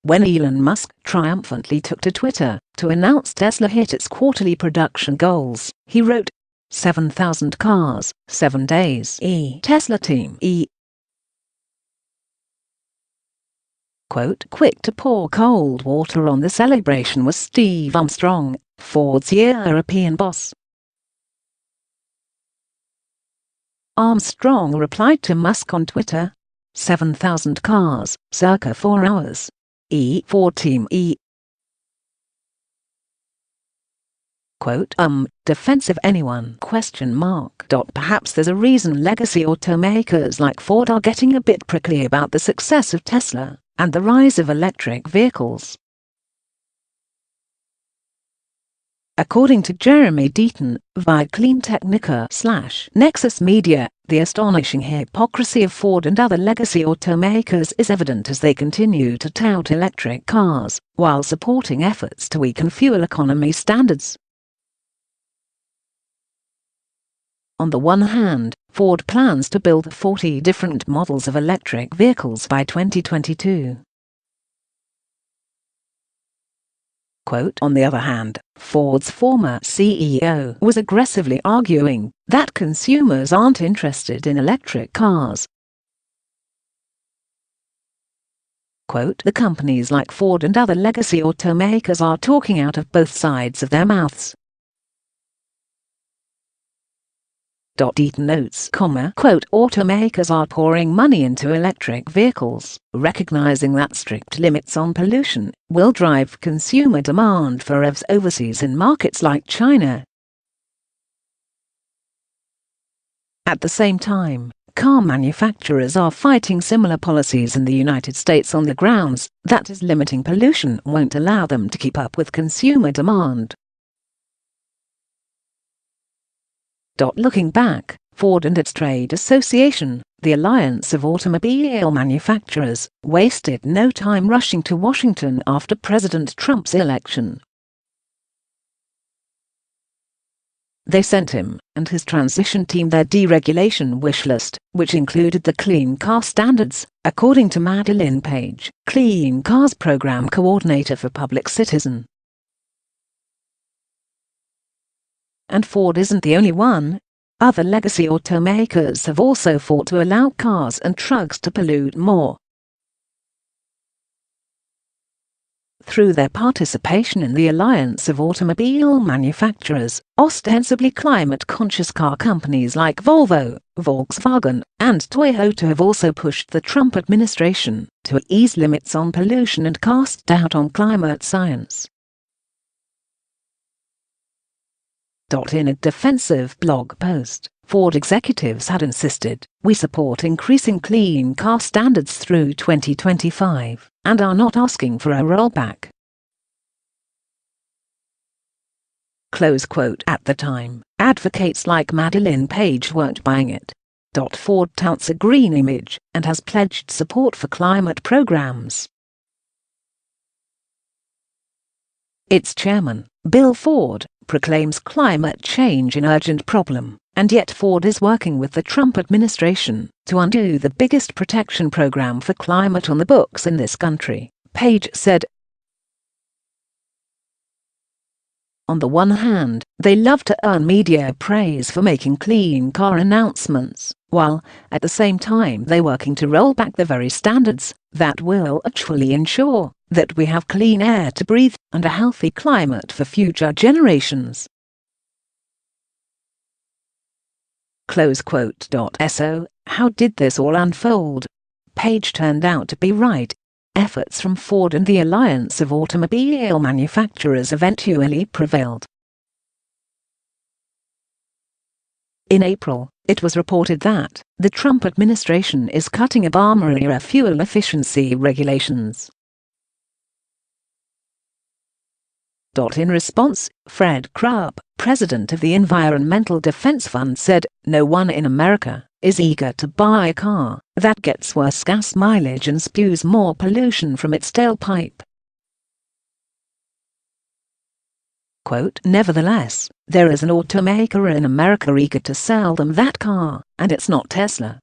when Elon Musk triumphantly took to Twitter to announce Tesla hit its quarterly production goals. He wrote, 7,000 cars, 7 days. Tesla team. Quote, quick to pour cold water on the celebration was Steve Armstrong, Ford's European boss. Armstrong replied to Musk on Twitter, 7,000 cars, circa 4 hours. Ford team. Quote, defensive anyone? Perhaps there's a reason legacy automakers like Ford are getting a bit prickly about the success of Tesla and the rise of electric vehicles. According to Jeremy Deaton, via CleanTechnica / Nexus Media, the astonishing hypocrisy of Ford and other legacy automakers is evident as they continue to tout electric cars, while supporting efforts to weaken fuel economy standards. On the one hand, Ford plans to build 40 different models of electric vehicles by 2022. Quote, on the other hand, Ford's former CEO was aggressively arguing that consumers aren't interested in electric cars. Quote, the companies like Ford and other legacy automakers are talking out of both sides of their mouths. Deaton notes, quote, automakers are pouring money into electric vehicles, recognizing that strict limits on pollution will drive consumer demand for EVs overseas in markets like China. At the same time, car manufacturers are fighting similar policies in the United States on the grounds that is limiting pollution won't allow them to keep up with consumer demand. Looking back, Ford and its trade association, the Alliance of Automobile Manufacturers, wasted no time rushing to Washington after President Trump's election. They sent him and his transition team their deregulation wish list, which included the Clean Car Standards, according to Madeline Page, Clean Cars Program Coordinator for Public Citizen. And Ford isn't the only one. Other legacy automakers have also fought to allow cars and trucks to pollute more. Through their participation in the Alliance of Automobile Manufacturers, ostensibly climate-conscious car companies like Volvo, Volkswagen, and Toyota have also pushed the Trump administration to ease limits on pollution and cast doubt on climate science. In a defensive blog post, Ford executives had insisted, "We support increasing clean car standards through 2025, and are not asking for a rollback." Close quote. At the time, advocates like Madeline Page weren't buying it. Ford touts a green image and has pledged support for climate programs. Its chairman, Bill Ford, proclaims climate change an urgent problem, and yet Ford is working with the Trump administration to undo the biggest protection program for climate on the books in this country, Page said. On the one hand, they love to earn media praise for making clean car announcements, while, at the same time, they're working to roll back the very standards that will actually ensure that we have clean air to breathe and a healthy climate for future generations. Close quote. So, how did this all unfold? Page turned out to be right. Efforts from Ford and the Alliance of Automobile Manufacturers eventually prevailed. In April, it was reported that the Trump administration is cutting Obama-era fuel efficiency regulations. In response, Fred Krupp, president of the Environmental Defense Fund, said, "No one in America is eager to buy a car that gets worse gas mileage and spews more pollution from its tailpipe." Quote, nevertheless, there is an automaker in America eager to sell them that car, and it's not Tesla.